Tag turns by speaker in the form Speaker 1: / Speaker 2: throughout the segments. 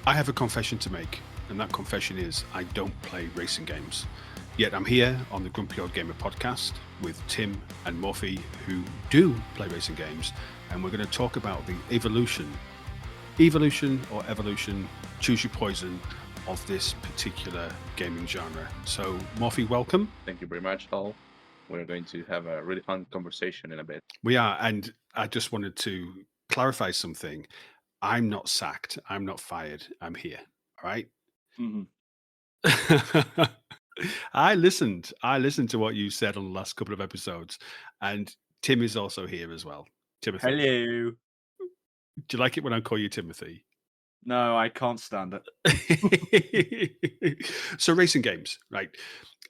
Speaker 1: I have a confession to make, and that confession is I don't play racing games. Yet I'm here on the Grumpy Old Gamer podcast with Tim and Morphe, who do play racing games, and we're going to talk about the evolution or evolution, choose your poison, of this particular gaming genre. So, Morphe, welcome.
Speaker 2: Thank you very much, Hal. We're going to have a really fun conversation in a bit.
Speaker 1: We are, and I just wanted to clarify something. I'm not sacked. I'm not fired. I'm here. All right.
Speaker 3: Mhm.
Speaker 1: I listened. I listened to what you said on the last couple of episodes, and Tim is also here as well. Timothy.
Speaker 3: Hello.
Speaker 1: Do you like it when I call you Timothy?
Speaker 3: No, I can't stand it.
Speaker 1: So racing games, right?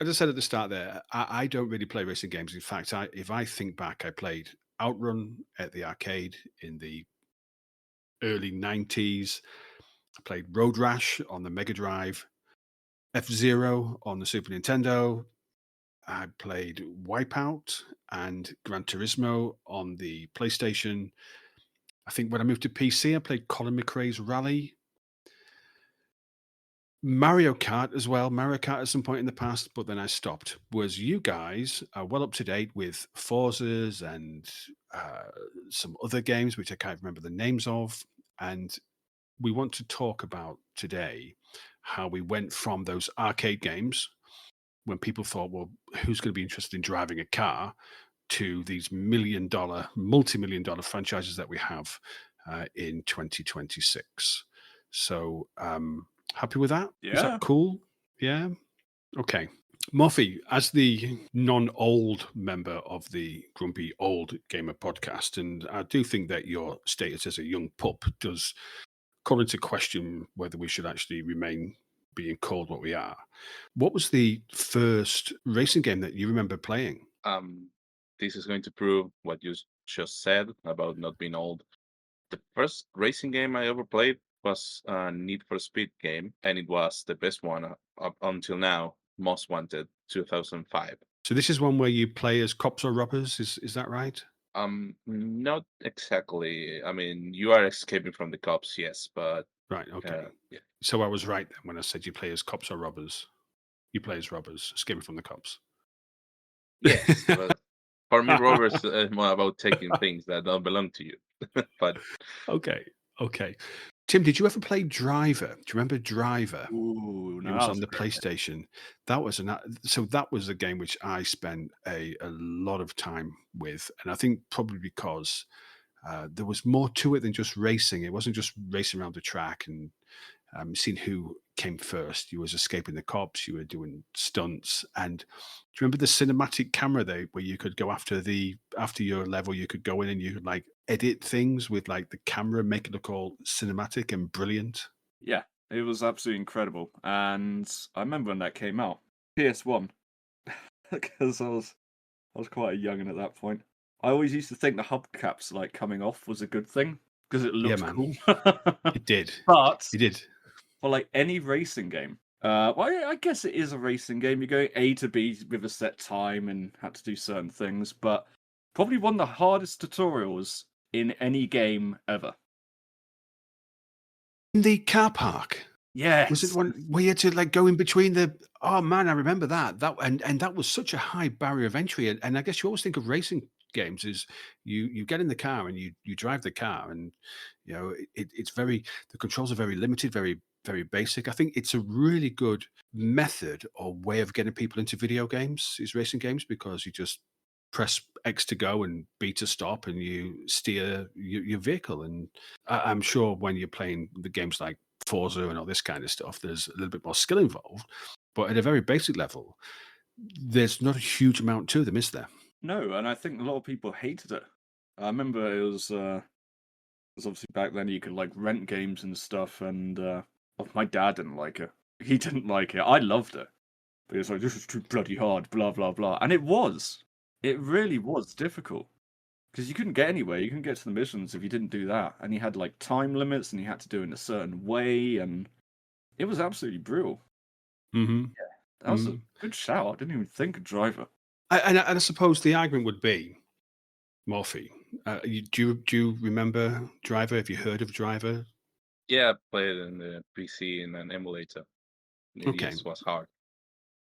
Speaker 1: As I said at the start there, I don't really play racing games. In fact, if I think back, I played Outrun at the arcade in the early 90s. I played Road Rash on the Mega Drive, F-Zero on the Super Nintendo. I played Wipeout and Gran Turismo on the PlayStation. I think when I moved to PC, I played Colin McRae's Rally. Mario Kart as well. Mario Kart at some point in the past, but then I stopped. Whereas you guys are well up to date with Forzas and some other games, which I can't remember the names of. And we want to talk about today how we went from those arcade games when people thought, well, who's going to be interested in driving a car, to these multi-million dollar franchises that we have in 2026. So, happy with that? Is
Speaker 3: Yeah.
Speaker 1: that cool? Yeah. Okay. Morphe, as the non-old member of the Grumpy Old Gamer podcast, and I do think that your status as a young pup does call into question whether we should actually remain being called what we are. What was the first racing game that you remember playing?
Speaker 2: This is going to prove what you just said about not being old. The first racing game I ever played was a Need for Speed game, and it was the best one up until now, Most Wanted, 2005.
Speaker 1: So this is one where you play as cops or robbers, is that right?
Speaker 2: Not exactly. I mean, you are escaping from the cops, yes, but
Speaker 1: Right, okay.
Speaker 2: yeah.
Speaker 1: So I was right then when I said you play as cops or robbers. You play as robbers, escaping from the cops.
Speaker 2: Yes, but for me, robbers is more about taking things that don't belong to you. But
Speaker 1: Okay. Tim, did you ever play Driver? Do you remember Driver?
Speaker 3: Ooh,
Speaker 1: It
Speaker 3: no,
Speaker 1: was
Speaker 3: that
Speaker 1: on the
Speaker 3: a great game.
Speaker 1: PlayStation. That was that was a game which I spent a lot of time with, and I think probably because there was more to it than just racing. It wasn't just racing around the track and seeing who came first. You was escaping the cops. You were doing stunts. And do you remember the cinematic camera there, where you could go after your level? You could go in and you could like edit things with like the camera, make it look all cinematic and brilliant.
Speaker 3: Yeah, it was absolutely incredible. And I remember when that came out, PS1, because I was quite a youngin at that point. I always used to think the hubcaps like coming off was a good thing because it looked
Speaker 1: man.
Speaker 3: cool.
Speaker 1: It did.
Speaker 3: But
Speaker 1: It did.
Speaker 3: for like any racing game, well, I guess it is a racing game. You're going A to B with a set time and had to do certain things, but probably one of the hardest tutorials in any game ever.
Speaker 1: In the car park.
Speaker 3: Yes.
Speaker 1: Was it one where you had to like go in between the? Oh man, I remember that. And that was such a high barrier of entry. And I guess you always think of racing games as you get in the car and you drive the car, and you know it's very, the controls are very limited, very basic. I think it's a really good method or way of getting people into video games, is racing games, because you just press X to go and B to stop, and you steer your vehicle. And I'm sure when you're playing the games like Forza and all this kind of stuff, there's a little bit more skill involved. But at a very basic level, there's not a huge amount to them, is there?
Speaker 3: No, and I think a lot of people hated it. I remember it was obviously back then you could like rent games and stuff, and my dad didn't like it. He didn't like it. I loved it. But he was like, this is too bloody hard, blah blah blah. And it was. It really was difficult. Because you couldn't get anywhere, you couldn't get to the missions if you didn't do that. And you had like time limits and you had to do it in a certain way, and it was absolutely brutal.
Speaker 1: Mm-hmm.
Speaker 3: That was a good shout. I didn't even think of Driver.
Speaker 1: And I suppose the argument would be, Morphe, do you remember Driver? Have you heard of Driver?
Speaker 2: Yeah, I played in the PC in an emulator. It
Speaker 1: Okay.
Speaker 2: just was hard.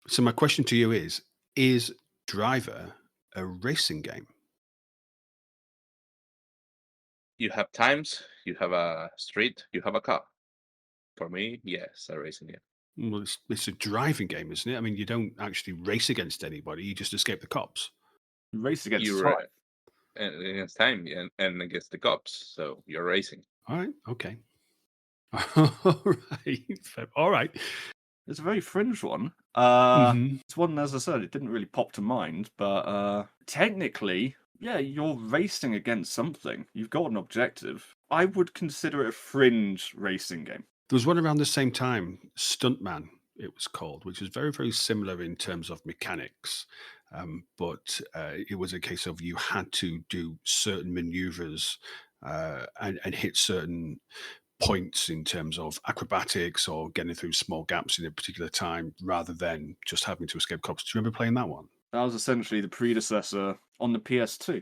Speaker 1: So my question to you is Driver a racing game?
Speaker 2: You have times, you have a street, you have a car. For me, yes, a racing game.
Speaker 1: Well, it's a driving game, isn't it? I mean, you don't actually race against anybody. You just escape the cops.
Speaker 3: Race against
Speaker 2: You're
Speaker 3: time.
Speaker 2: against time and against the cops, so you're racing.
Speaker 1: All right. Okay. All right. All right.
Speaker 3: It's a very fringe one.
Speaker 1: Mhm.
Speaker 3: It's one, as I said, it didn't really pop to mind, but technically, yeah, you're racing against something. You've got an objective. I would consider it a fringe racing game.
Speaker 1: There was one around the same time, Stuntman, it was called, which was very, very similar in terms of mechanics. But it was a case of you had to do certain maneuvers and hit certain points in terms of acrobatics or getting through small gaps in a particular time rather than just having to escape cops. Do you remember playing that one?
Speaker 3: That was essentially the predecessor on the PS2,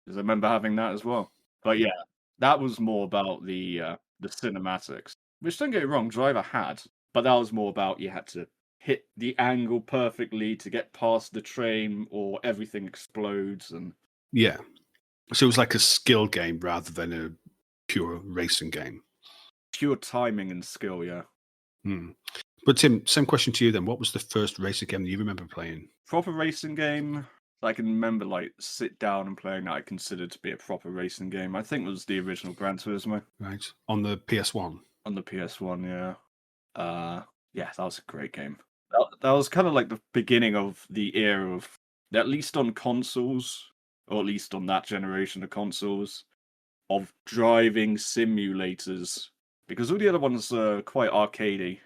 Speaker 3: because I remember having that as well. But yeah, that was more about the cinematics. Which, don't get me wrong, Driver had, but that was more about you had to hit the angle perfectly to get past the train, or everything explodes. And
Speaker 1: Yeah. So it was like a skill game rather than a pure racing game.
Speaker 3: pure timing and skill, yeah.
Speaker 1: Hmm. But Tim, same question to you then. What was the first racing game that you remember playing?
Speaker 3: Proper racing game. I can remember like sit down and playing that I considered to be a proper racing game. I think it was the original Gran Turismo
Speaker 1: Right. On the PS1.
Speaker 3: on the PS1. Yeah, yeah, that was a great game. That was kind of like the beginning of the era of, at least on consoles, or at least on that generation of consoles, of driving simulators. Because all the other ones are quite arcadey.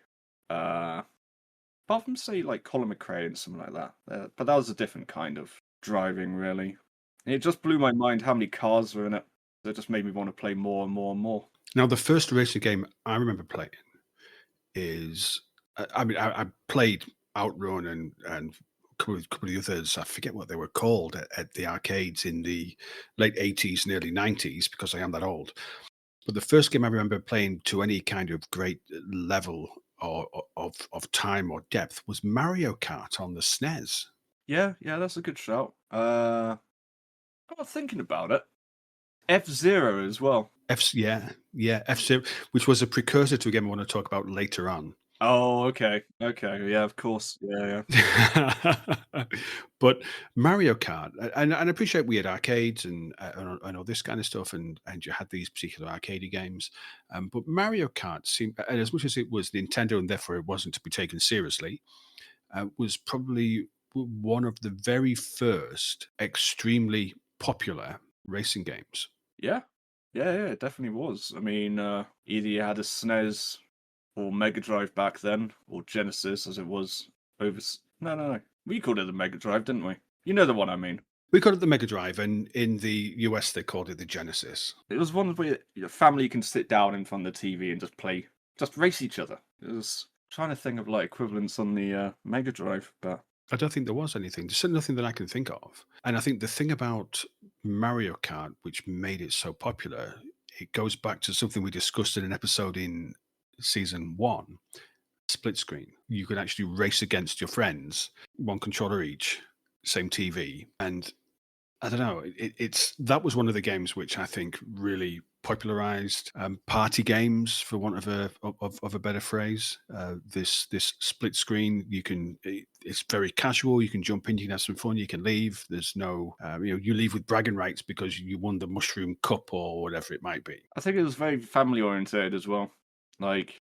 Speaker 3: Apart from, say, like Colin McRae and something like that. But that was a different kind of driving, really. And it just blew my mind how many cars were in it. It just made me want to play more and more and more.
Speaker 1: Now, the first racing game I remember playing is, I mean, I played Outrun and couple of the others. I forget what they were called at the arcades in the late 80s and early 90s because I am that old. But the first game I remember playing to any kind of great level of time or depth was Mario Kart on the SNES.
Speaker 3: Yeah, yeah, that's a good shout. I'm not thinking about it. F-Zero as well.
Speaker 1: Yeah, F-Zero, which was a precursor to a game I want to talk about later on.
Speaker 3: Oh, okay. Okay, yeah, of course. Yeah, yeah.
Speaker 1: But Mario Kart, and I appreciate we had arcades and all this kind of stuff, and you had these particular arcade games. But Mario Kart seemed, and as much as it was Nintendo and therefore it wasn't to be taken seriously, was probably one of the very first extremely popular racing games.
Speaker 3: Yeah. Yeah, yeah, it definitely was. I mean, either you had a SNES or Mega Drive back then, or Genesis as it was No, no, no. We called it the Mega Drive, didn't we? You know the one I mean.
Speaker 1: We called it the Mega Drive, and in the US they called it the Genesis.
Speaker 3: It was one where your family can sit down in front of the TV and just play, just race each other. It was trying to think of like equivalents on the Mega Drive, but
Speaker 1: I don't think there was anything. There's certainly nothing that I can think of. And I think the thing about Mario Kart, which made it so popular, it goes back to something we discussed in an episode in season one, split screen. You could actually race against your friends, one controller each, same TV. And I don't know. It's that was one of the games which I think really popularized party games, for want of a better phrase. This split screen, it's very casual. You can jump in, you can have some fun, you can leave. There's no, you leave with bragging rights because you won the Mushroom Cup or whatever it might be.
Speaker 3: I think it was very family oriented as well. Like,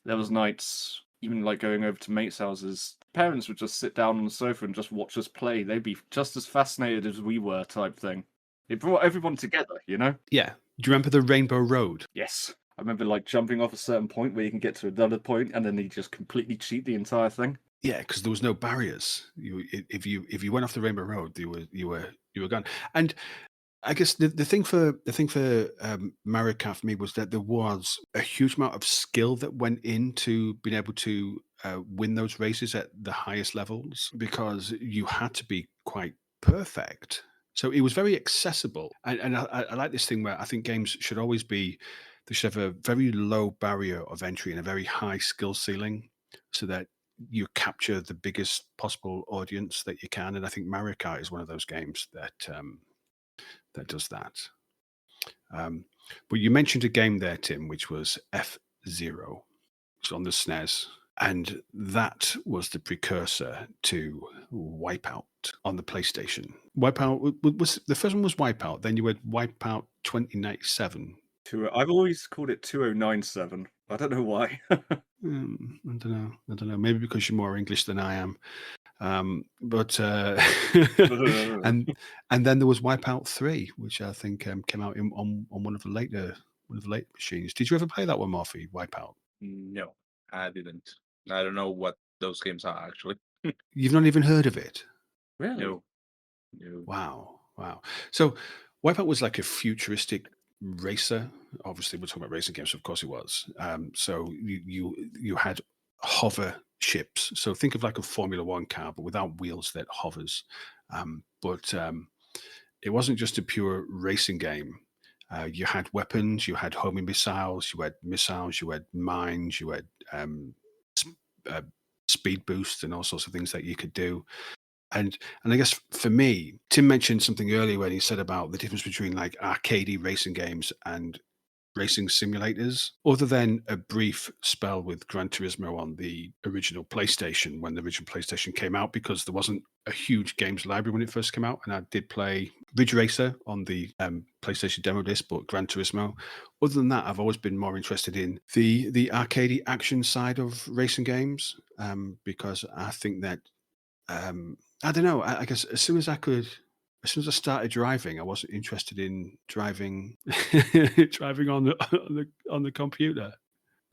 Speaker 3: there was nights, even like going over to mates' houses, parents would just sit down on the sofa and just watch us play. They'd be just as fascinated as we were, type thing. It brought everyone together, you know?
Speaker 1: Yeah. Do you remember the Rainbow Road?
Speaker 3: Yes. I remember like jumping off a certain point where you can get to another point and then you just completely cheat the entire thing.
Speaker 1: Yeah, because there was no barriers. If you went off the Rainbow Road, you were gone. And I guess the thing for Mario Kart for me was that there was a huge amount of skill that went into being able to win those races at the highest levels because you had to be quite perfect. So it was very accessible, and I like this thing where I think games should always be they should have a very low barrier of entry and a very high skill ceiling, so that you capture the biggest possible audience that you can. And I think Mario Kart is one of those games that does that. Um, but you mentioned a game there, Tim, which was F-Zero. It's on the SNES, and that was the precursor to Wipeout on the PlayStation. Wipeout was the first one was Wipeout. Then you had Wipeout 2097.
Speaker 3: I've always called it 2097. I don't know why.
Speaker 1: I don't know. I don't know. Maybe because you're more English than I am. But and and then there was Wipeout 3, which I think came out on one of the later machines. Did you ever play that one, Morphe? Wipeout?
Speaker 2: No, I didn't. I don't know what those games are actually.
Speaker 1: You've not even heard of it?
Speaker 3: Really?
Speaker 2: No, no.
Speaker 1: Wow, wow. So Wipeout was like a futuristic racer. Obviously, we're talking about racing games, so of course it was. So you had hover ships. So think of like a Formula One car, but without wheels that hovers. But it wasn't just a pure racing game. You had weapons, you had homing missiles, you had mines, you had uh, speed boosts, and all sorts of things that you could do. And I guess for me, Tim mentioned something earlier when he said about the difference between like arcadey racing games and racing simulators. Other than a brief spell with Gran Turismo on the original PlayStation, when the original PlayStation came out, because there wasn't a huge games library when it first came out, and I did play Ridge Racer on the PlayStation demo disc, but Gran Turismo. Other than that, I've always been more interested in the arcadey action side of racing games, because I think that I don't know. I guess as soon as I started driving, I wasn't interested in driving driving on the computer.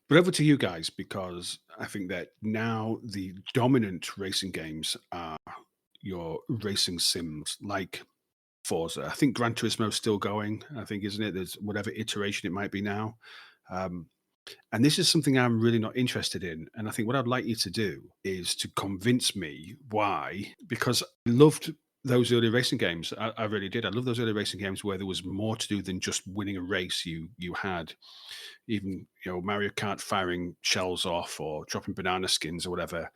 Speaker 1: But over to you guys, because I think that now the dominant racing games are your racing sims like Forza. I think Gran Turismo is still going. I think, isn't it? There's whatever iteration it might be now. Um, and this is something I'm really not interested in. And I think what I'd like you to do is to convince me why, because I loved those early racing games. I really did. I love those early racing games where there was more to do than just winning a race. You had even Mario Kart firing shells off or dropping banana skins or whatever.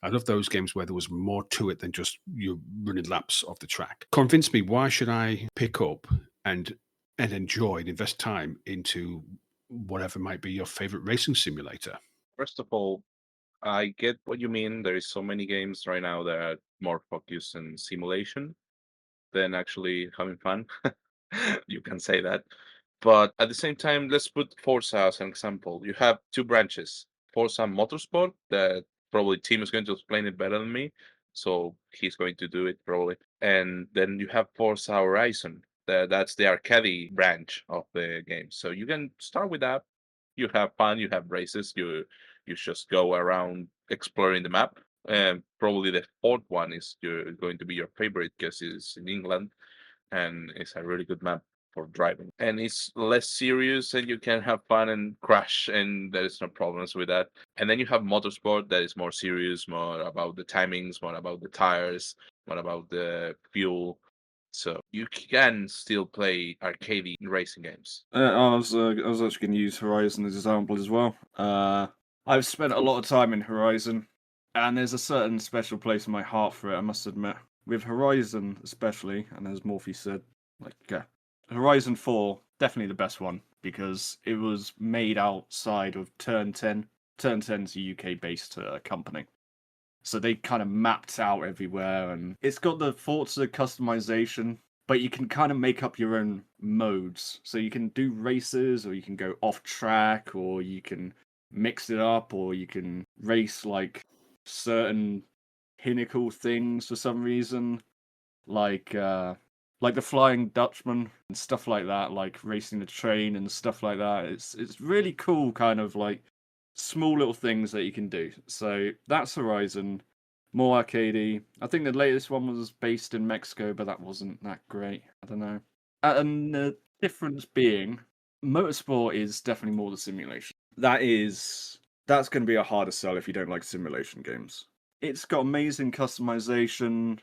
Speaker 1: I love those games where there was more to it than just you running laps off the track. Convince me, why should I pick up and enjoy and invest time into whatever might be your favorite racing simulator?
Speaker 2: First of all, I get what you mean. There is so many games right now that are more focused on simulation than actually having fun. You can say that. But at the same time, let's put Forza as an example. You have two branches. Forza Motorsport, that probably Tim is going to explain it better than me. So he's going to do it probably. And then you have Forza Horizon. That's the arcade branch of the game. So you can start with that. You have fun, you have races, you just go around exploring the map. And probably the fourth one is going to be your favorite because it's in England and it's a really good map for driving. And it's less serious and you can have fun and crash and there is no problems with that. And then you have motorsport that is more serious, more about the timings, more about the tires, more about the fuel. So you can still play arcade racing games.
Speaker 3: I was actually going to use Horizon as an example as well. I've spent a lot of time in Horizon, and there's a certain special place in my heart for it, I must admit. With Horizon especially, and as Morphe said, Horizon 4, definitely the best one, because it was made outside of Turn 10. Turn 10's a UK-based company. So they kind of mapped out everywhere, and it's got the Forza customization, but you can kind of make up your own modes. So you can do races, or you can go off track, or you can mix it up, or you can race like certain pinnacle things for some reason, like the Flying Dutchman and stuff like that, like racing the train and stuff like that. It's really cool, kind of like small little things that you can do. So that's Horizon, more arcadey. I think the latest one was based in Mexico, but that wasn't that great. I don't know. And the difference being, Motorsport is definitely more the simulation. That's going to be a harder sell if you don't like simulation games. It's got amazing customization.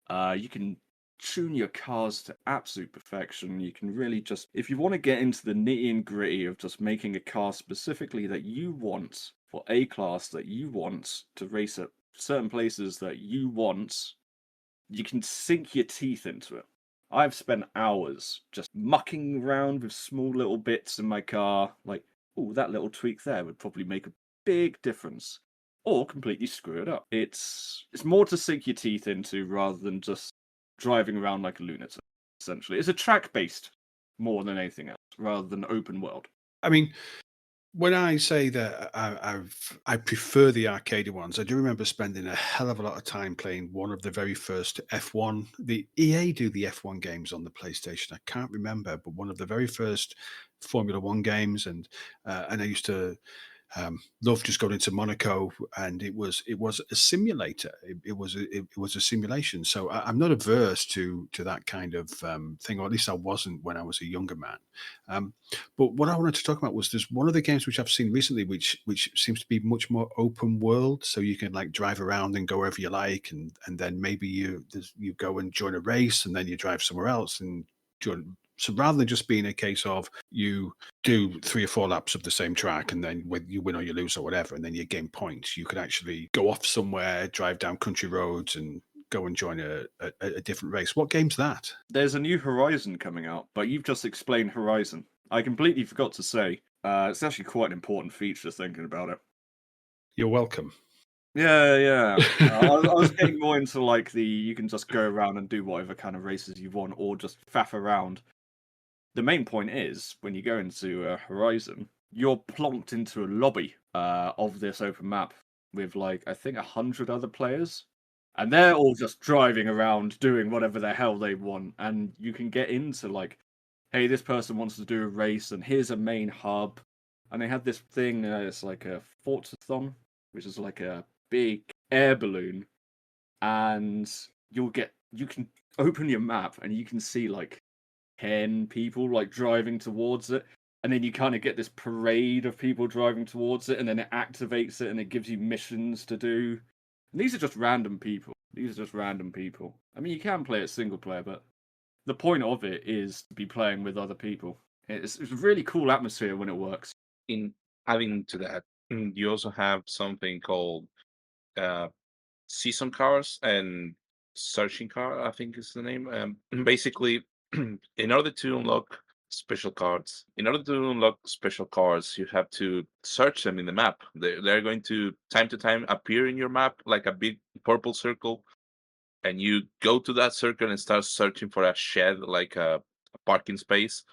Speaker 3: You can tune your cars to absolute perfection. You can really just, if you want to get into the nitty and gritty of just making a car specifically that you want for a class that you want to race at certain places that you want, you can sink your teeth into it. I've spent hours just mucking around with small little bits in my car, like, oh, that little tweak there would probably make a big difference, or completely screw it up. It's more to sink your teeth into rather than just driving around like a lunatic. Essentially, it's a track-based more than anything else, rather than open world.
Speaker 1: I mean, when I say that I prefer the arcadey ones, I do remember spending a hell of a lot of time playing one of the very first F1. The EA do the F1 games on the PlayStation. I can't remember, but one of the very first Formula One games, and I used to love just going into Monaco, and it was a simulator. It was a simulation. So I'm not averse to that kind of thing, or at least I wasn't when I was a younger man. But what I wanted to talk about was there's one of the games which I've seen recently, which seems to be much more open world. So you can like drive around and go wherever you like, and then maybe you go and join a race, and then you drive somewhere else and join. So rather than just being a case of you do 3 or 4 laps of the same track, and then when you win or you lose or whatever, and then you gain points, you could actually go off somewhere, drive down country roads, and go and join a different race. What game's that?
Speaker 3: There's a new Horizon coming out, but you've just explained Horizon. I completely forgot to say, it's actually quite an important feature thinking about it.
Speaker 1: You're welcome.
Speaker 3: Yeah. I was getting more into like you can just go around and do whatever kind of races you want, or just faff around. The main point is, when you go into Horizon, you're plonked into a lobby of this open map with like, I think 100 other players. And they're all just driving around doing whatever the hell they want. And you can get into like, hey, this person wants to do a race, and here's a main hub. And they had this thing, it's like a Forzathon, which is like a big air balloon. And you can open your map and you can see like 10 people like driving towards it, and then you kind of get this parade of people driving towards it, and then it activates it and it gives you missions to do. And these are just random people. I mean, you can play it single player, but the point of it is to be playing with other people. It's a really cool atmosphere when it works.
Speaker 2: In adding to that, you also have something called season cars and searching car, I think is the name. Basically, in order to unlock special cards, you have to search them in the map. They're going to time appear in your map like a big purple circle, and you go to that circle and start searching for a shed, like a parking space,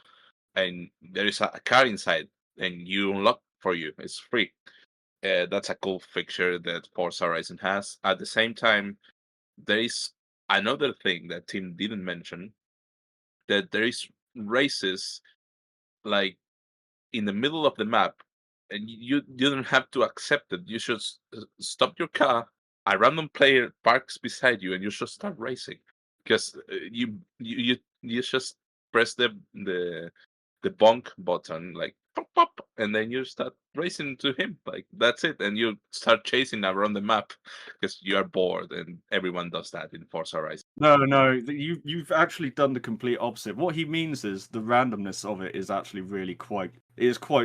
Speaker 2: and there is a car inside, and you unlock for you. It's free. That's a cool feature that Forza Horizon has. At the same time, there is another thing that Tim didn't mention, that there is races like in the middle of the map, and you don't have to accept it. You should stop your car. A random player parks beside you, and you should start racing, because you just press the bonk button, like pop, pop, and then you start racing to him. Like that's it, and you start chasing around the map because you are bored, and everyone does that in Forza Horizon.
Speaker 3: No, you've actually done the complete opposite. What he means is the randomness of it is actually really quite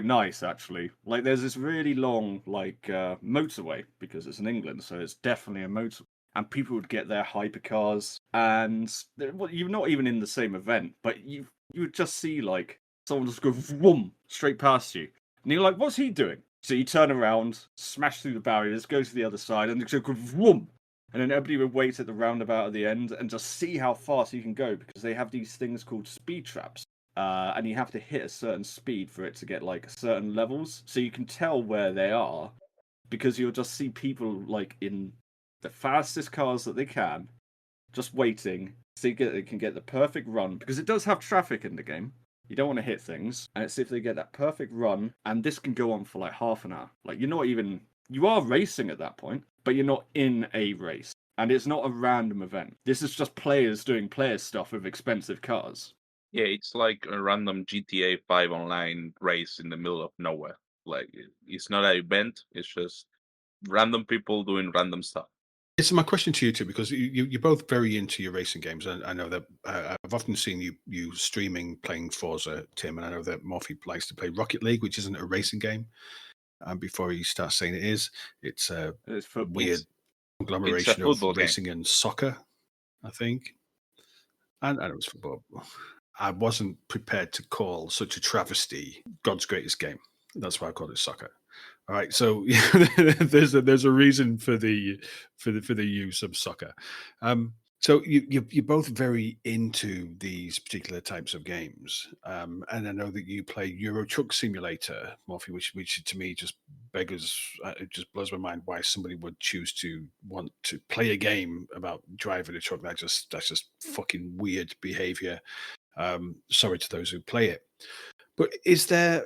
Speaker 3: nice, actually. Like there's this really long motorway, because it's in England, so it's definitely a motorway. And people would get their hypercars, and you're not even in the same event, but you would just see like someone just go vroom straight past you, and you're like, "What's he doing?" So you turn around, smash through the barriers, go to the other side, and just go vroom. And then everybody would wait at the roundabout at the end and just see how fast you can go, because they have these things called speed traps. And you have to hit a certain speed for it to get like certain levels. So you can tell where they are, because you'll just see people like in the fastest cars that they can, just waiting so they can get the perfect run, because it does have traffic in the game. You don't want to hit things, and it's if they get that perfect run, and this can go on for like half an hour. Like you are racing at that point, but you're not in a race. And it's not a random event. This is just players doing player stuff with expensive cars.
Speaker 2: Yeah, it's like a random GTA 5 online race in the middle of nowhere. Like it's not an event; it's just random people doing random stuff.
Speaker 1: It's my question to you too, because you're both very into your racing games. I know that I've often seen you streaming playing Forza, Tim, and I know that Morphe likes to play Rocket League, which isn't a racing game. Before he starts saying it is, it's a
Speaker 3: It's football.
Speaker 1: weird
Speaker 2: It's a
Speaker 1: conglomeration of
Speaker 2: football game.
Speaker 1: racing and soccer, I think. And it was football. I wasn't prepared to call such a travesty God's greatest game. That's why I called it soccer. All right, so there's a reason for the use of soccer. So you're both very into these particular types of games, and I know that you play Euro Truck Simulator, Morphe, which to me just beggars, it just blows my mind why somebody would choose to want to play a game about driving a truck. That's just fucking weird behavior. Sorry to those who play it. But is there?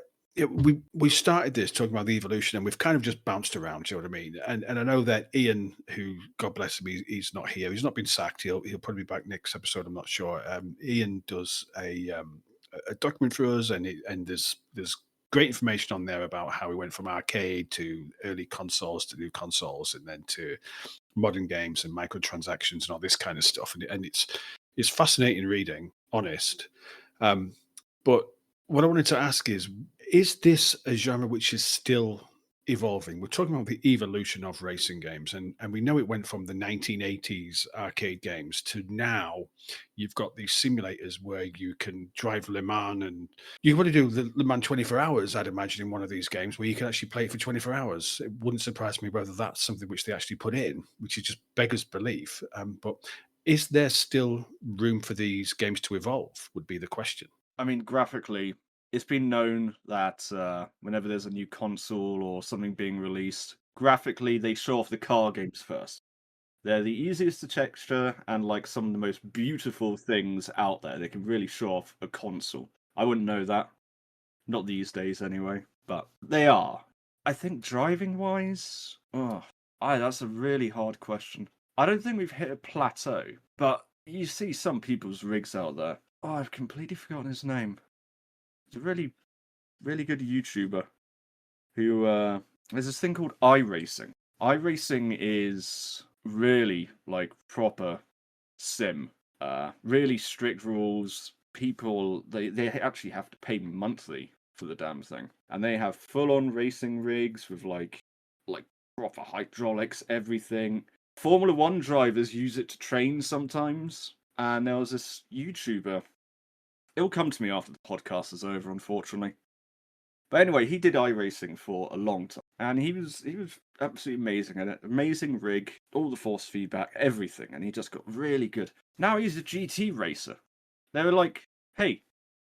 Speaker 1: We started this talking about the evolution, and we've kind of just bounced around. Do you know what I mean? And I know that Ian, who God bless him, he's not here. He's not been sacked. He'll probably be back next episode. I'm not sure. Ian does a document for us, and there's great information on there about how he went from arcade to early consoles to new consoles, and then to modern games and microtransactions and all this kind of stuff. And it's fascinating reading, honest. But what I wanted to ask is this a genre which is still evolving? We're talking about the evolution of racing games, and we know it went from the 1980s arcade games to now you've got these simulators where you can drive Le Mans, and you want to do the Le Mans 24 hours, I'd imagine, in one of these games where you can actually play it for 24 hours. It wouldn't surprise me whether that's something which they actually put in, which is just beggars belief. But is there still room for these games to evolve, would be the question.
Speaker 3: I mean, graphically, it's been known that whenever there's a new console or something being released, graphically they show off the car games first. They're the easiest to texture and like some of the most beautiful things out there. They can really show off a console. I wouldn't know that. Not these days anyway, but they are. I think driving wise, that's a really hard question. I don't think we've hit a plateau, but you see some people's rigs out there. Oh, I've completely forgotten his name. He's a really, really good YouTuber who there's this thing called iRacing. iRacing is really like proper sim. Really strict rules. People they actually have to pay monthly for the damn thing. And they have full on racing rigs with like proper hydraulics, everything. Formula One drivers use it to train sometimes. And there was this YouTuber. It'll come to me after the podcast is over, unfortunately. But anyway, he did iRacing for a long time, and he was absolutely amazing at it. Amazing rig, all the force feedback, everything, and he just got really good. Now he's a GT racer. They were like, "Hey,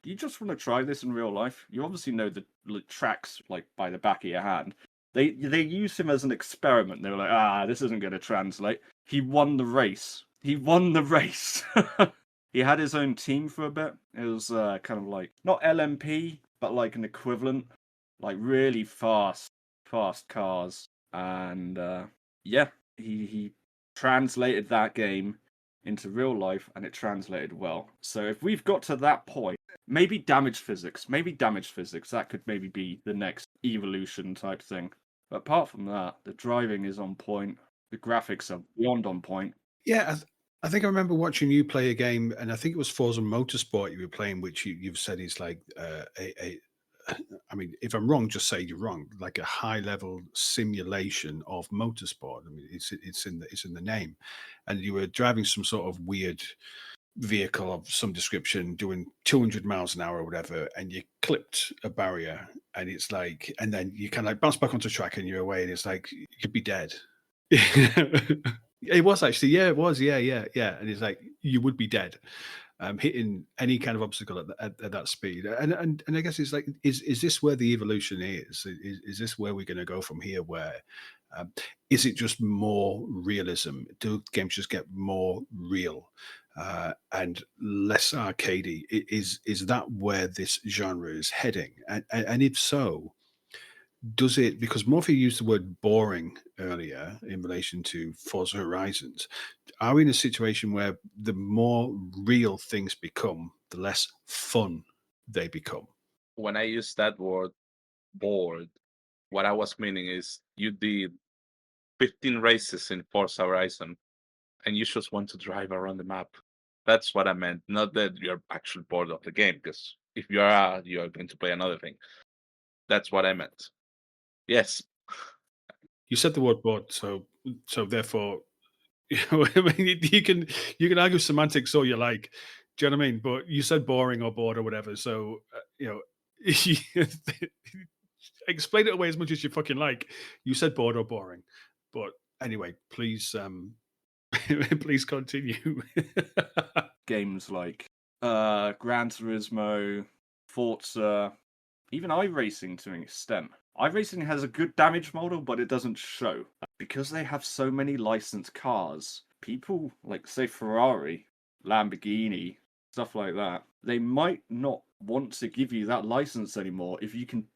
Speaker 3: do you just want to try this in real life? You obviously know the tracks like by the back of your hand." They used him as an experiment. They were like, this isn't going to translate." He won the race. He won the race. He had his own team for a bit. It was kind of like not LMP, but like an equivalent, like really fast cars. And he translated that game into real life, and it translated well. So if we've got to that point, maybe damage physics, that could maybe be the next evolution type thing. But apart from that, the driving is on point. The graphics are beyond on point.
Speaker 1: Yeah, I think I remember watching you play a game, and I think it was Forza Motorsport you were playing, which you've said is like I mean, if I'm wrong, just say you're wrong. Like a high level simulation of motorsport. I mean, it's in the name, and you were driving some sort of weird vehicle of some description, doing 200 miles an hour or whatever, and you clipped a barrier, and it's like, and then you kind of like bounce back onto track, and you're away, and it's like you could be dead. It was actually, yeah, it was, yeah, and it's like you would be dead, hitting any kind of obstacle at that speed, and I guess it's like, is this where the evolution is? Is this where we're going to go from here? Where is it just more realism? Do games just get more real and less arcadey? Is that where this genre is heading? And if so, does it, because Morphe used the word boring earlier in relation to Forza Horizons, are we in a situation where the more real things become, the less fun they become?
Speaker 2: When I use that word bored, what I was meaning is you did 15 races in Forza Horizon, and you just want to drive around the map. That's what I meant. Not that you're actually bored of the game, because if you are going to play another thing. That's what I meant. Yes.
Speaker 1: You said the word bored, so therefore, I mean, you can argue semantics all you like. Do you know what I mean? But you said boring or bored or whatever. So explain it away as much as you fucking like. You said bored or boring, but anyway, please, please continue.
Speaker 3: Games like Gran Turismo, Forza, even iRacing to an extent. iRacing has a good damage model, but it doesn't show. Because they have so many licensed cars, people like, say, Ferrari, Lamborghini, stuff like that, they might not want to give you that license anymore if you can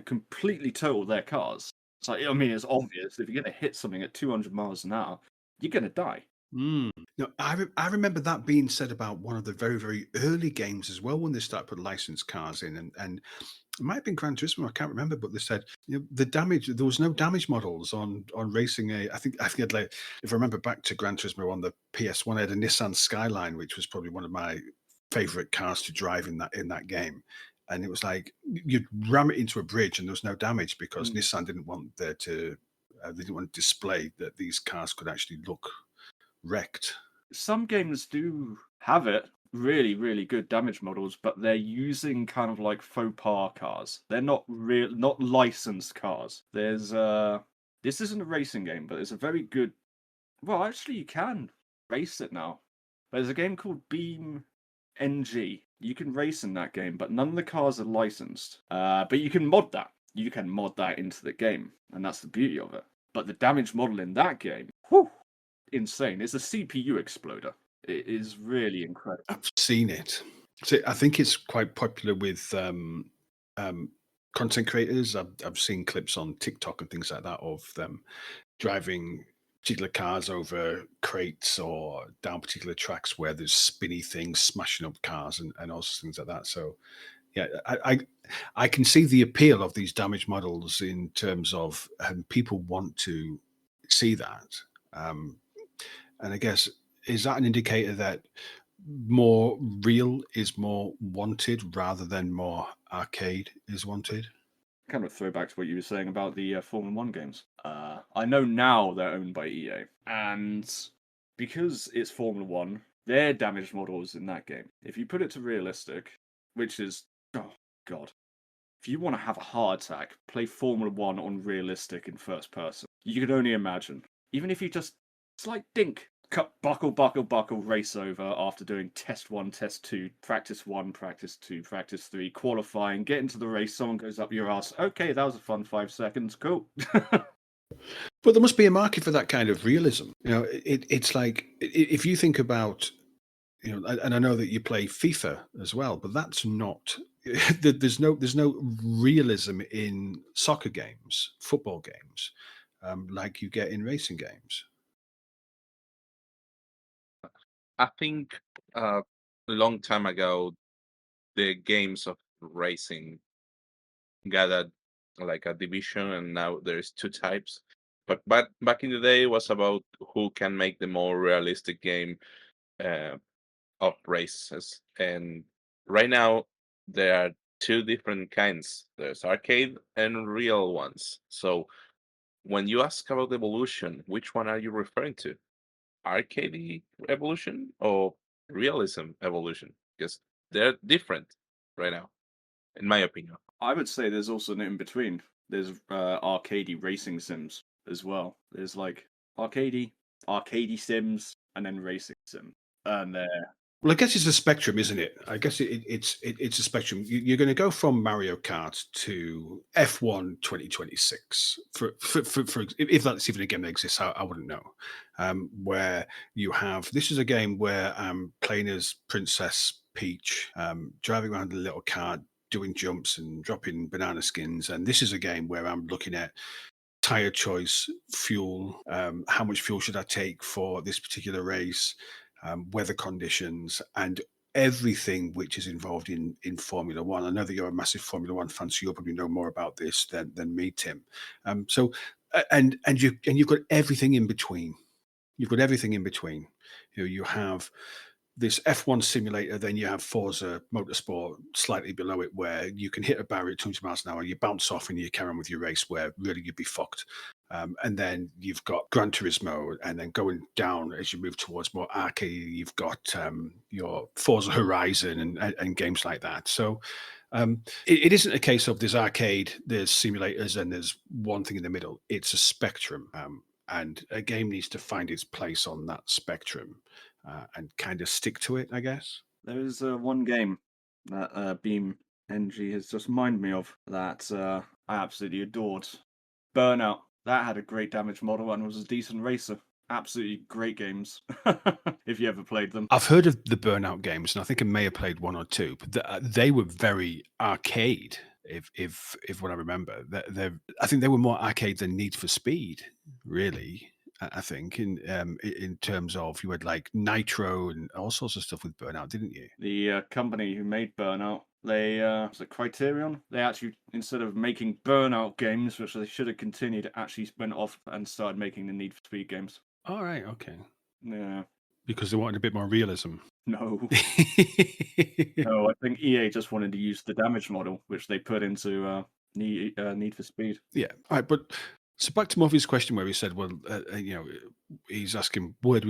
Speaker 3: completely total their cars. So, I mean, it's obvious. If you're going to hit something at 200 miles an hour, you're going to die.
Speaker 1: No, I remember that being said about one of the very, very early games as well when they started putting licensed cars in, and it might have been Gran Turismo, I can't remember, but they said the damage, there was no damage models on racing. I think like, if I remember back to Gran Turismo on the PS1, I had a Nissan Skyline, which was probably one of my favorite cars to drive in that game. And it was like you'd ram it into a bridge and there was no damage because Nissan didn't want they didn't want to display that these cars could actually look wrecked.
Speaker 3: Some games do have it, really, really good damage models, but they're using kind of like faux pas cars. They're not not licensed cars. There's this isn't a racing game, but it's a very good. Well, actually, you can race it now. There's a game called BeamNG. You can race in that game, but none of the cars are licensed. But you can mod that. You can mod that into the game, and that's the beauty of it. But the damage model in that game, whew, insane. It's a CPU exploder. It is really incredible.
Speaker 1: I've seen it. So I think it's quite popular with content creators. I've seen clips on TikTok and things like that of them driving particular cars over crates or down particular tracks where there's spinny things smashing up cars and all sorts of things like that. So yeah, I can see the appeal of these damage models in terms of people want to see that. And I guess, is that an indicator that more real is more wanted rather than more arcade is wanted?
Speaker 3: Kind of throwback to what you were saying about the Formula One games. I know now they're owned by EA, and because it's Formula One, their damage models in that game, if you put it to realistic, which is, oh god, if you want to have a heart attack, play Formula One on realistic in first person. You can only imagine. Even if you just slight dink, cut, buckle, race over after doing test 1, test 2, practice 1, practice 2, practice 3, qualifying, get into the race, someone goes up your ass. Okay, that was a fun 5 seconds. Cool.
Speaker 1: But there must be a market for that kind of realism. It's like if you think about, and I know that you play FIFA as well, but that's not. There's no realism in soccer games, football games, like you get in racing games.
Speaker 2: I think a long time ago, the games of racing got a division, and now there's two types. But back in the day, it was about who can make the more realistic game uh, of races. And right now, there are two different kinds. There's arcade and real ones. So when you ask about evolution, which one are you referring to? Arcade evolution or realism evolution? Because they're different right now, in my opinion.
Speaker 3: I would say there's also an in between. There's arcadey racing sims as well. There's like arcadey sims, and then racing sim. And
Speaker 1: Well, I guess it's a spectrum, isn't it? I guess it's a spectrum. You're going to go from Mario Kart to F1 2026, for if that's even a game that exists, I wouldn't know. Where you have, this is a game where I'm playing as Princess Peach, driving around a little car, doing jumps and dropping banana skins, and this is a game where I'm looking at tire choice, fuel, how much fuel should I take for this particular race, weather conditions, and everything which is involved in Formula One. I know that you're a massive Formula One fan, so you'll probably know more about this than me, Tim. So And you've got everything in between. You've got everything in between. You have this F1 simulator, then you have Forza Motorsport slightly below it, where you can hit a barrier at 200 miles an hour, you bounce off and you carry on with your race, where really you'd be fucked. And then you've got Gran Turismo, and then going down as you move towards more arcade, you've got your Forza Horizon and games like that. So it isn't a case of there's arcade, there's simulators, and there's one thing in the middle. It's a spectrum. And a game needs to find its place on that spectrum and kind of stick to it, I guess.
Speaker 3: There is one game that BeamNG has just reminded me of that I absolutely adored. Burnout. That had a great damage model and was a decent racer. Absolutely great games. If you ever played them.
Speaker 1: I've heard of the Burnout games, and I think I may have played one or two, but they were very arcade. If what I remember, I think they were more arcade than Need for Speed, really. I think in terms of you had like Nitro and all sorts of stuff with Burnout, didn't you?
Speaker 3: The company who made Burnout, they was it Criterion? They actually, instead of making Burnout games, which they should have continued, actually went off and started making the Need for Speed games.
Speaker 1: All right, okay.
Speaker 3: Yeah.
Speaker 1: Because they wanted a bit more realism.
Speaker 3: No. No, I think EA just wanted to use the damage model, which they put into Need for Speed.
Speaker 1: Yeah. All right, but so back to Morphe's question where he said, well, he's asking where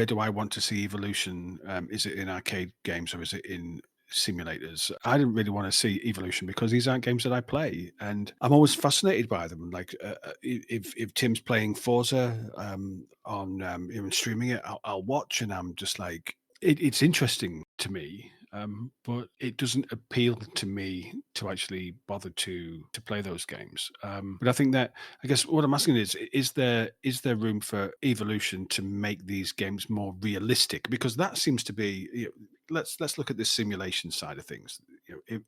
Speaker 1: do I want to see evolution? Is it in arcade games or is it in simulators? I didn't really want to see evolution because these aren't games that I play, and I'm always fascinated by them. Like if Tim's playing Forza on even streaming it, I'll watch, and I'm just like, it's interesting to me. But it doesn't appeal to me to actually bother to play those games. But I think that I guess what I'm asking is there room for evolution to make these games more realistic? Because that seems to be let's look at the simulation side of things.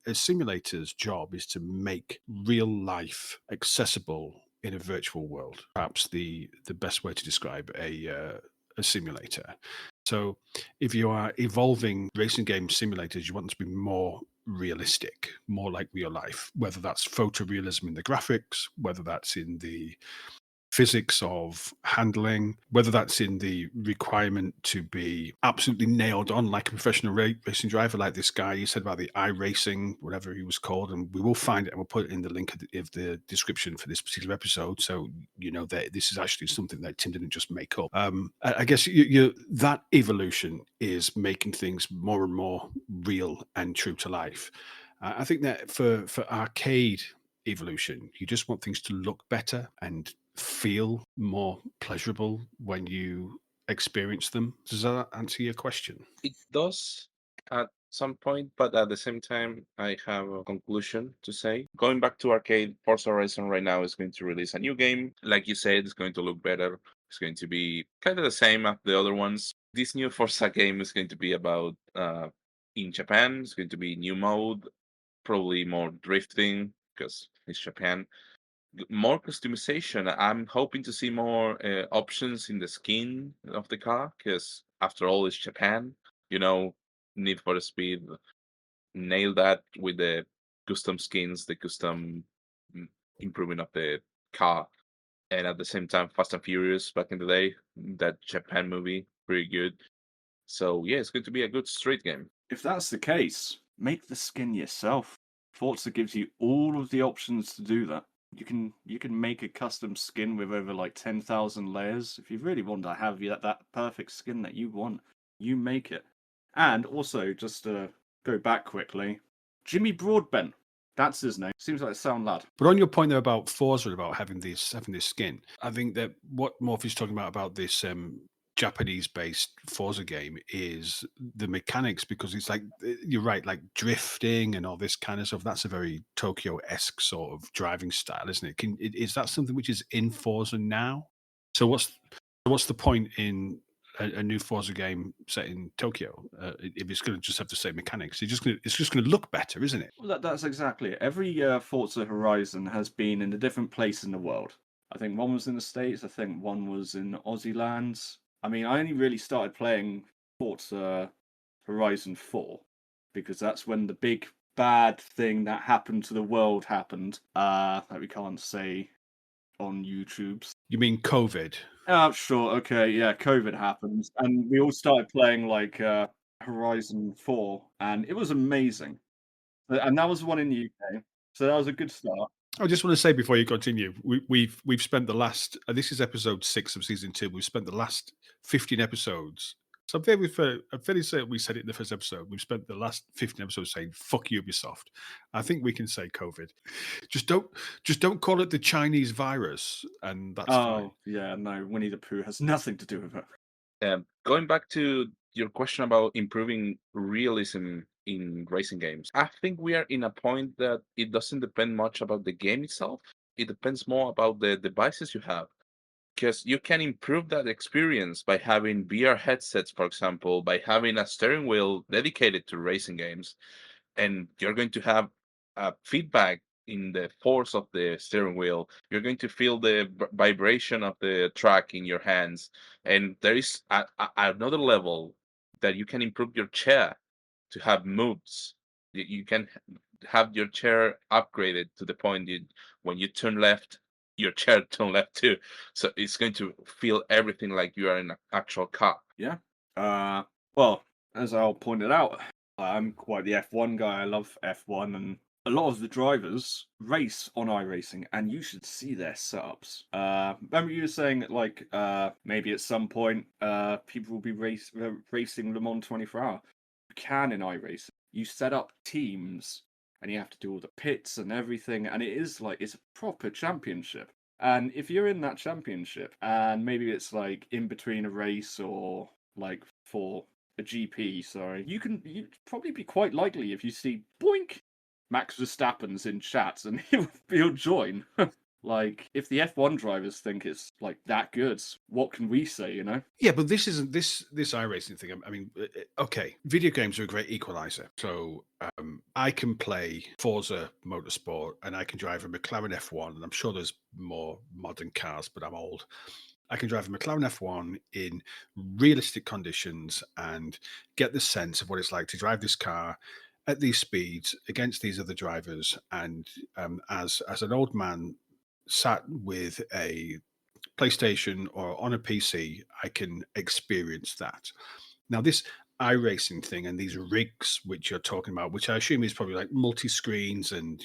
Speaker 1: A simulator's job is to make real life accessible in a virtual world. Perhaps the best way to describe a simulator. So if you are evolving racing game simulators, you want them to be more realistic, more like real life, whether that's photorealism in the graphics, whether that's in the physics of handling, whether that's in the requirement to be absolutely nailed on like a professional racing driver, like this guy you said about the iRacing, whatever he was called. And we will find it and we'll put it in the link of the description for this particular episode. So, you know, that this is actually something that Tim didn't just make up. I guess that evolution is making things more and more real and true to life. I think that for arcade evolution, you just want things to look better and feel more pleasurable when you experience them. Does that answer your question?
Speaker 2: It does at some point, but at the same time, I have a conclusion to say. Going back to arcade, Forza Horizon right now is going to release a new game. Like you said, it's going to look better. It's going to be kind of the same as the other ones. This new Forza game is going to be about in Japan. It's going to be new mode, probably more drifting because it's Japan. More customization. I'm hoping to see more options in the skin of the car because, after all, it's Japan. You know, Need for Speed nail that with the custom skins, the custom improvement of the car, and at the same time, Fast and Furious back in the day, that Japan movie, pretty good. So yeah, it's going to be a good street game.
Speaker 3: If that's the case, make the skin yourself. Forza gives you all of the options to do that. You can make a custom skin with over like 10,000 layers. If you really want to have that perfect skin that you want, you make it. And also, just to go back quickly, Jimmy Broadbent. That's his name. Seems like a sound lad.
Speaker 1: But on your point there about Forza, about having this skin, I think that what Morphe's talking about this Japanese-based Forza game is the mechanics, because it's like you're right, like drifting and all this kind of stuff. That's a very Tokyo-esque sort of driving style, isn't it? Is that something which is in Forza now? So what's the point in a new Forza game set in Tokyo if it's going to just have the same mechanics? It's just going to look better, isn't it?
Speaker 3: Well, that's exactly it. Every Forza Horizon has been in a different place in the world. I think one was in the States. I think one was in Aussie lands. I mean, I only really started playing Forza Horizon 4 because that's when the big bad thing that happened to the world happened. That we can't say on YouTube's.
Speaker 1: You mean COVID?
Speaker 3: Oh, sure, okay, yeah, COVID happens, and we all started playing, like, Horizon 4, and it was amazing. And that was the one in the UK, so that was a good start.
Speaker 1: I just want to say before you continue, we've spent the last this is episode 6 of season 2. We've spent the last 15 episodes. So I'm fairly certain we said it in the first episode. We've spent the last 15 episodes saying "fuck Ubisoft." I think we can say COVID. Just don't just don't call it the Chinese virus, and that's fine.
Speaker 3: Oh, yeah, no, Winnie the Pooh has nothing to do with it.
Speaker 2: Going back to your question about improving realism in racing games, I think we are in a point that it doesn't depend much about the game itself. It depends more about the devices you have. Because you can improve that experience by having VR headsets, for example, by having a steering wheel dedicated to racing games, and you're going to have feedback in the force of the steering wheel. You're going to feel the vibration of the track in your hands, and there is another level that you can improve your chair to have moves. You can have your chair upgraded to the point that when you turn left, your chair turn left too. So it's going to feel everything like you are in an actual car.
Speaker 3: Yeah. Well, as Al pointed out, I'm quite the F1 guy. I love F1, and a lot of the drivers race on iRacing, and you should see their setups. Remember you were saying that, like, maybe at some point, people will be racing Le Mans 24 hour. You can in iRacing. You set up teams, and you have to do all the pits and everything, and it is like it's a proper championship. And if you're in that championship, and maybe it's like in between a race or like for a GP, sorry, you'd probably be quite likely if you see boink Max Verstappen's in chat, and he'll join. Like, if the F1 drivers think it's like that good, what can we say, you know?
Speaker 1: Yeah, but this isn't this iRacing thing. I mean, okay, video games are a great equalizer. So I can play Forza Motorsport and I can drive a McLaren F1, and I'm sure there's more modern cars, but I'm old. I can drive a McLaren F1 in realistic conditions and get the sense of what it's like to drive this car at these speeds against these other drivers. And as an old man sat with a PlayStation or on a PC, I can experience that. Now, this iRacing thing and these rigs which you're talking about, which I assume is probably like multi screens and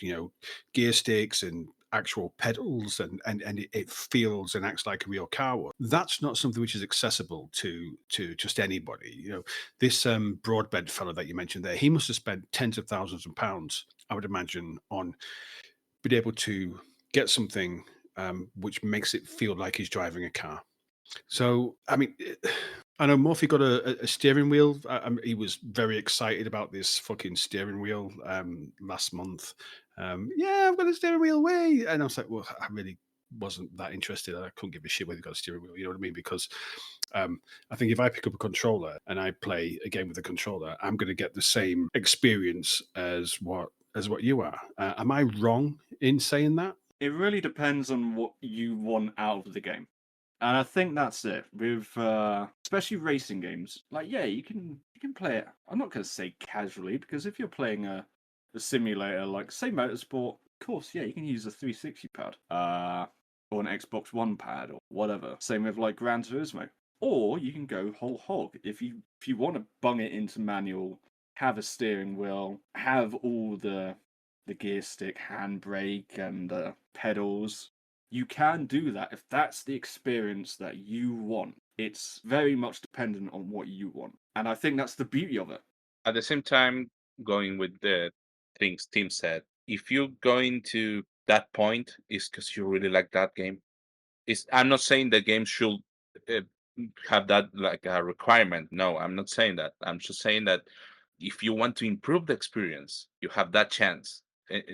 Speaker 1: gear sticks and actual pedals and it feels and acts like a real car would. That's not something which is accessible to just anybody. This broadbent fellow that you mentioned there, he must have spent tens of thousands of pounds, I would imagine, on being able to get something which makes it feel like he's driving a car. So, I mean, I know Morphe got a steering wheel. He was very excited about this fucking steering wheel last month. Yeah, I've got a steering wheel way. And I was like, well, I really wasn't that interested. I couldn't give a shit whether you got a steering wheel. You know what I mean? Because I think if I pick up a controller and I play a game with a controller, I'm going to get the same experience as what you are. Am I wrong in saying that?
Speaker 3: It really depends on what you want out of the game. And I think that's it with especially racing games. Like, yeah, you can play it. I'm not going to say casually, because if you're playing a simulator like say Motorsport, of course, yeah, you can use a 360 pad, or an Xbox One pad or whatever. Same with like Gran Turismo. Or you can go whole hog if you want to bung it into manual, have a steering wheel, have all the gear stick, handbrake, and pedals. You can do that if that's the experience that you want. It's very much dependent on what you want. And I think that's the beauty of it.
Speaker 2: At the same time, going with the things Tim said, if you're going to that point, is because you really like that game. I'm not saying the game should uh, have that like a requirement. No, I'm not saying that. I'm just saying that if you want to improve the experience, you have that chance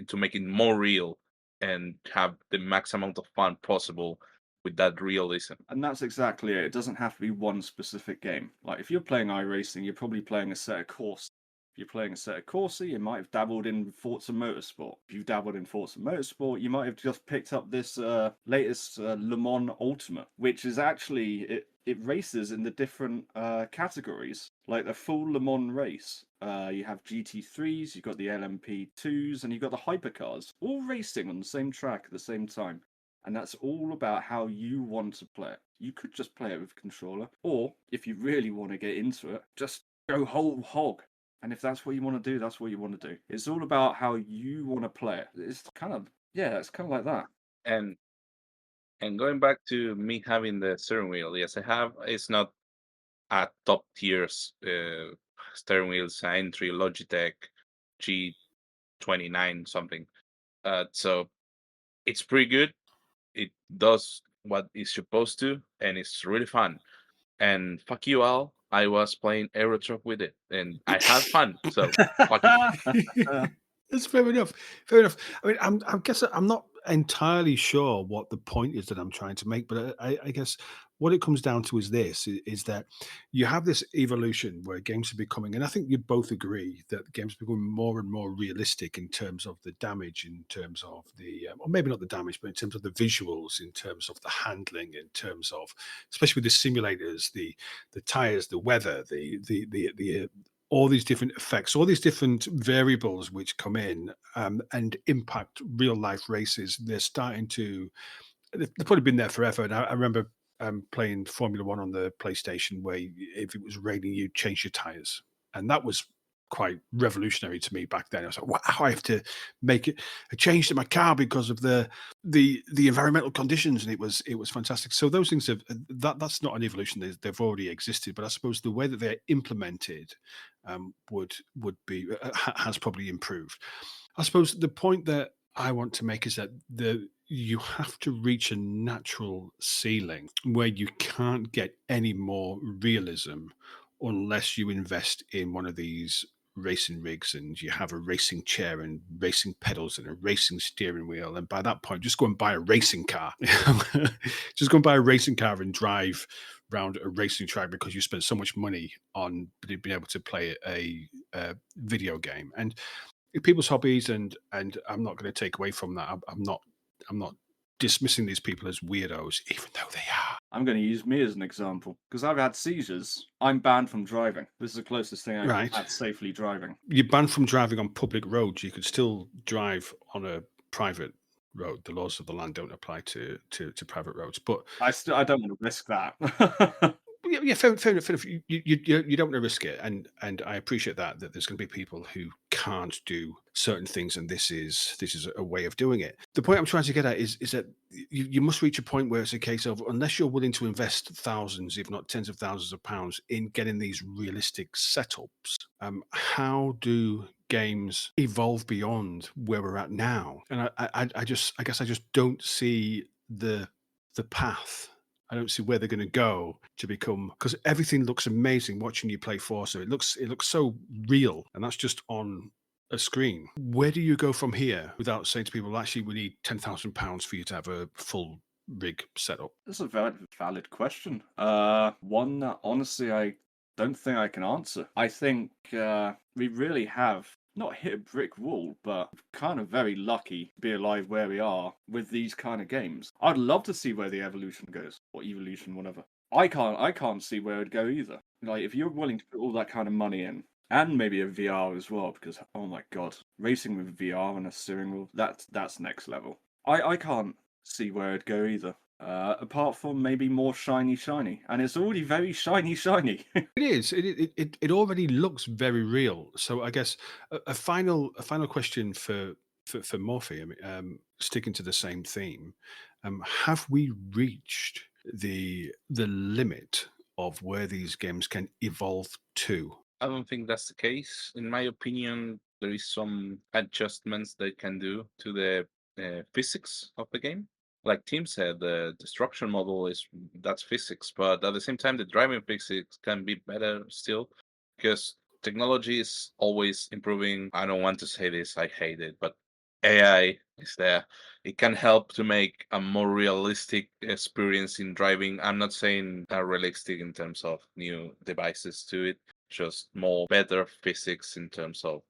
Speaker 2: to make it more real and have the max amount of fun possible with that realism.
Speaker 3: And that's exactly it. It doesn't have to be one specific game. Like if you're playing iRacing, you're probably playing a set of course. If you're playing a set of Corsa, you might have dabbled in Forza Motorsport. If you've dabbled in Forza Motorsport, you might have just picked up this latest Le Mans Ultimate, which is actually it races in the different categories, like the full Le Mans race. You have GT3s, you've got the LMP2s, and you've got the hypercars, all racing on the same track at the same time. and that's all about how you want to play it. You could just play it with a controller, or if you really want to get into it, just go whole hog. And if that's what you want to do, that's what you want to do. It's all about how you want to play it. It's kind of like that.
Speaker 2: And going back to me having the steering wheel, yes, I have. It's not a top tier steering wheel. It's an entry Logitech G29 something. So it's pretty good. It does what it's supposed to, and it's really fun. And fuck you all, I was playing Euro Truck with it, and I had fun. So fuck you.
Speaker 1: That's fair enough. Fair enough. I mean, I guess I'm not entirely sure what the point is that I'm trying to make, but I guess what it comes down to is this: is that you have this evolution where games are becoming, and I think you both agree that games are becoming more and more realistic in terms of the damage, in terms of the, or maybe not the damage, but in terms of the visuals, in terms of the handling, in terms of, especially with the simulators, the tires, the weather, the all these different effects, all these different variables which come in and impact real life races. They're starting to. They've probably been there forever. And I remember playing Formula One on the PlayStation, where if it was raining, you'd change your tires, and that was quite revolutionary to me back then. I was like, wow, I have to make a change to my car because of the environmental conditions, and it was fantastic. So those things have that's not an evolution; they've already existed. But I suppose the way that they're implemented would be has probably improved. I suppose the point that I want to make is that you have to reach a natural ceiling where you can't get any more realism unless you invest in one of these racing rigs and you have a racing chair and racing pedals and a racing steering wheel. And by that point, just go and buy a racing car. Just go and buy a racing car and drive around a racing track because you spent so much money on being able to play a video game. And people's hobbies, and I'm not going to take away from that. I'm not dismissing these people as weirdos, even though they are.
Speaker 3: I'm going to use me as an example because I've had seizures. I'm banned from driving. This is the closest thing I've
Speaker 1: Right.
Speaker 3: had safely driving.
Speaker 1: You're banned from driving on public roads. You could still drive on a private road. The laws of the land don't apply to private roads. But
Speaker 3: I don't want to risk that.
Speaker 1: yeah, fair enough. Fair enough. You don't want to risk it, and I appreciate that there's going to be people who can't do certain things, and this is a way of doing it. The point I'm trying to get at is that you must reach a point where it's a case of, unless you're willing to invest thousands, if not tens of thousands of pounds in getting these realistic setups, how do games evolve beyond where we're at now? And I guess I just don't see the path. I don't see where they're going to go to become, because everything looks amazing watching you play Forza. It looks so real, and that's just on a screen. Where do you go from here without saying to people, well, actually, we need £10,000 for you to have a full rig setup?
Speaker 3: That's a very valid question. One that honestly I don't think I can answer. I think we really have not hit a brick wall, but kind of very lucky to be alive where we are with these kind of games. I'd love to see where the evolution goes, or evolution, whatever. I can't see where it'd go either. Like, if you're willing to put all that kind of money in, and maybe a VR as well, because oh my god, racing with VR and a steering wheel, that's next level. I can't see where it'd go either. Apart from maybe more shiny, and it's already very shiny.
Speaker 1: It is. It already looks very real. So I guess a final question for Morphe. I mean, sticking to the same theme, have we reached the limit of where these games can evolve to?
Speaker 2: I don't think that's the case. In my opinion, there is some adjustments they can do to the physics of the game. Like Tim said, the destruction model that's physics, but at the same time, the driving physics can be better still, because technology is always improving. I don't want to say this, I hate it, but AI is there. It can help to make a more realistic experience in driving. I'm not saying realistic in terms of new devices to it, just more better physics in terms of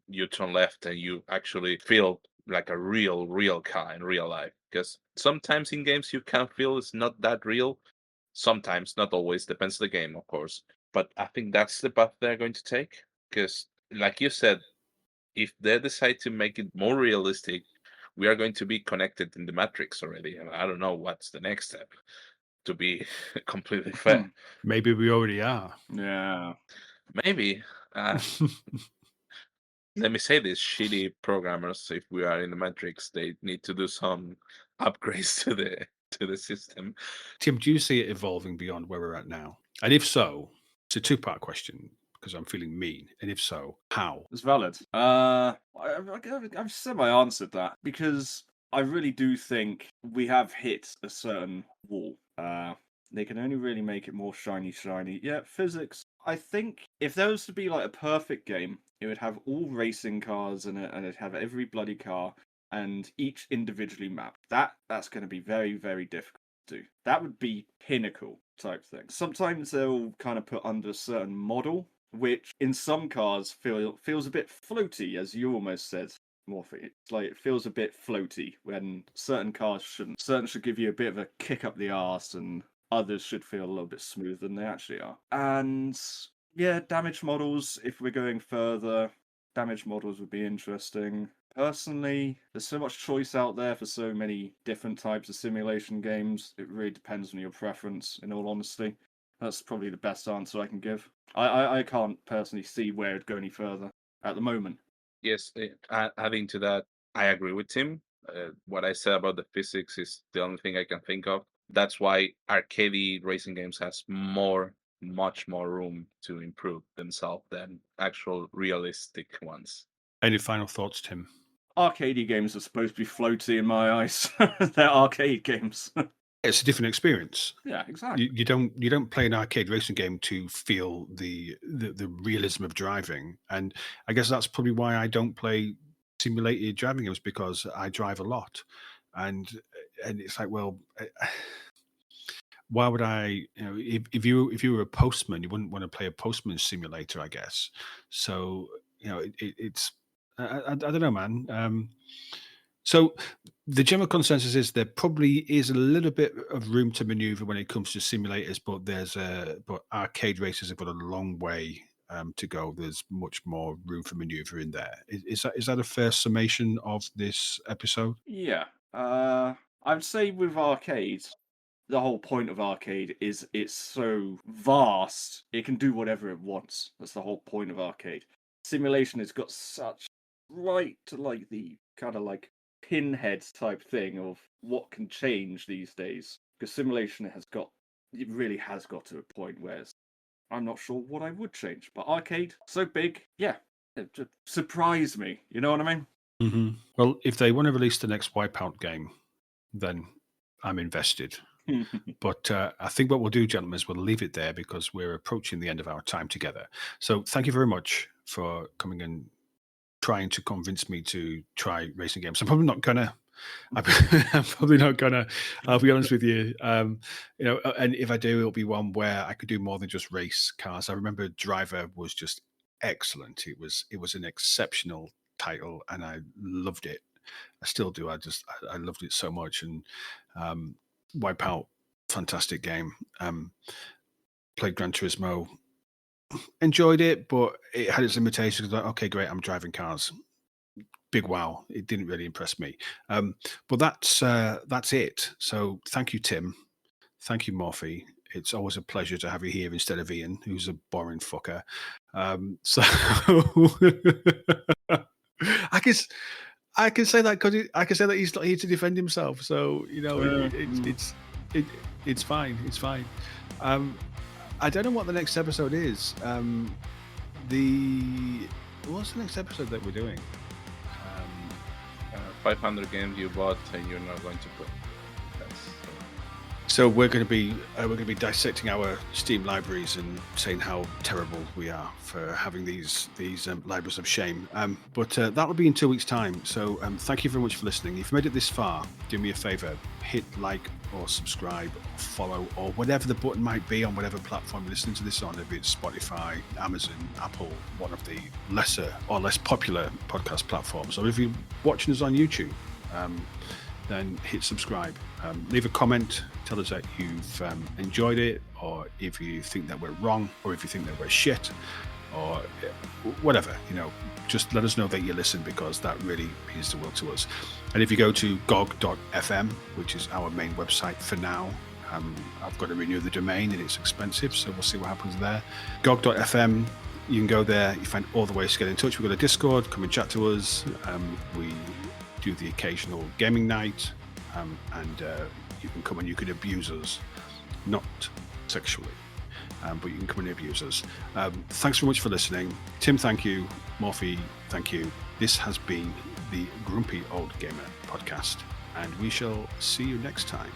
Speaker 2: you turn left and you actually feel like a real car in real life. Because sometimes in games you can feel it's not that real. Sometimes, not always, depends the game, of course. But I think that's the path they're going to take. Because, like you said, if they decide to make it more realistic, we are going to be connected in the matrix already. And I don't know what's the next step, to be completely fair.
Speaker 1: Maybe we already are.
Speaker 3: Yeah.
Speaker 2: Maybe. Let me say this, shitty programmers, if we are in the matrix, they need to do some upgrades to the system.
Speaker 1: Tim, do you see it evolving beyond where we're at now? And if so, it's a two-part question because I'm feeling mean. And if so, how?
Speaker 3: It's valid. I've semi-answered that because I really do think we have hit a certain wall. They can only really make it more shiny. Yeah, physics. I think if there was to be like a perfect game, it would have all racing cars in it, and it'd have every bloody car and each individually mapped. That's going to be very, very difficult to do. That would be pinnacle type thing. Sometimes they'll kind of put under a certain model, which in some cars feels a bit floaty, as you almost said, Morphe. It's like it feels a bit floaty when certain cars shouldn't. Certain should give you a bit of a kick up the arse, and others should feel a little bit smoother than they actually are. And yeah, damage models, if we're going further, damage models would be interesting. Personally, there's so much choice out there for so many different types of simulation games. It really depends on your preference, in all honesty. That's probably the best answer I can give. I can't personally see where it'd go any further at the moment.
Speaker 2: Yes, adding to that, I agree with Tim. What I said about the physics is the only thing I can think of. That's why arcade racing games has much more room to improve themselves than actual realistic ones.
Speaker 1: Any final thoughts, Tim?
Speaker 3: Arcade games are supposed to be floaty in my eyes. They're arcade games.
Speaker 1: It's a different experience.
Speaker 3: Yeah, exactly.
Speaker 1: You don't play an arcade racing game to feel the realism of driving, and I guess that's probably why I don't play simulated driving games, because I drive a lot, and it's like, well, why would I? You know, if you were a postman, you wouldn't want to play a postman simulator, I guess. So you know, it's I don't know, man. So the general consensus is there probably is a little bit of room to maneuver when it comes to simulators, but arcade races have got a long way to go. There's much more room for maneuver in there. Is that a fair summation of this episode?
Speaker 3: Yeah. I would say with arcades, the whole point of arcade is it's so vast, it can do whatever it wants. That's the whole point of arcade. Simulation has got such right to like the kind of like pinhead type thing of what can change these days. Because simulation it really has got to a point where I'm not sure what I would change. But arcade, so big, yeah, it just surprised me. You know what I mean?
Speaker 1: Mm-hmm. Well, if they want to release the next Wipeout game, then I'm invested. But I think what we'll do, gentlemen, is we'll leave it there because we're approaching the end of our time together. So thank you very much for coming and trying to convince me to try racing games. I'm probably not gonna. I'm probably not gonna. I'll be honest with you. You know, and if I do, it'll be one where I could do more than just race cars. I remember Driver was just excellent. It was an exceptional title, and I loved it. I still do. I loved it so much. And Wipeout, fantastic game. Played Gran Turismo, enjoyed it, but it had its limitations. Like, okay, great, I'm driving cars. Big wow, it didn't really impress me. But that's it. So thank you, Tim. Thank you, Morphe. It's always a pleasure to have you here instead of Ian, who's a boring fucker. So I can say that because I can say that he's not here to defend himself. So you know, it's fine. It's fine. I don't know what the next episode is. What's the next episode that we're doing?
Speaker 2: 500 games you bought and you're not going to play.
Speaker 1: So we're going to be dissecting our Steam libraries and saying how terrible we are for having these libraries of shame. But that'll be in 2 weeks' time. So thank you very much for listening. If you made it this far, do me a favor: hit like or subscribe, or follow, or whatever the button might be on whatever platform you're listening to this on. If it's Spotify, Amazon, Apple, one of the lesser or less popular podcast platforms, or if you're watching us on YouTube, then hit subscribe. Leave a comment, tell us that you've enjoyed it, or if you think that we're wrong, or if you think that we're shit. or whatever, just let us know that you listen, because that really means the world to us. And if you go to gog.fm, which is our main website for now, I've got to renew the domain and it's expensive, so we'll see what happens there. Gog.fm, you can go there, you find all the ways to get in touch. We've got a Discord, come and chat to us. We do the occasional gaming night, and you can come and you can abuse us, not sexually, but you can come and abuse us. Thanks very much for listening. Tim, thank you. Morphe, thank you. This has been the Grumpy Old Gamer podcast, and we shall see you next time.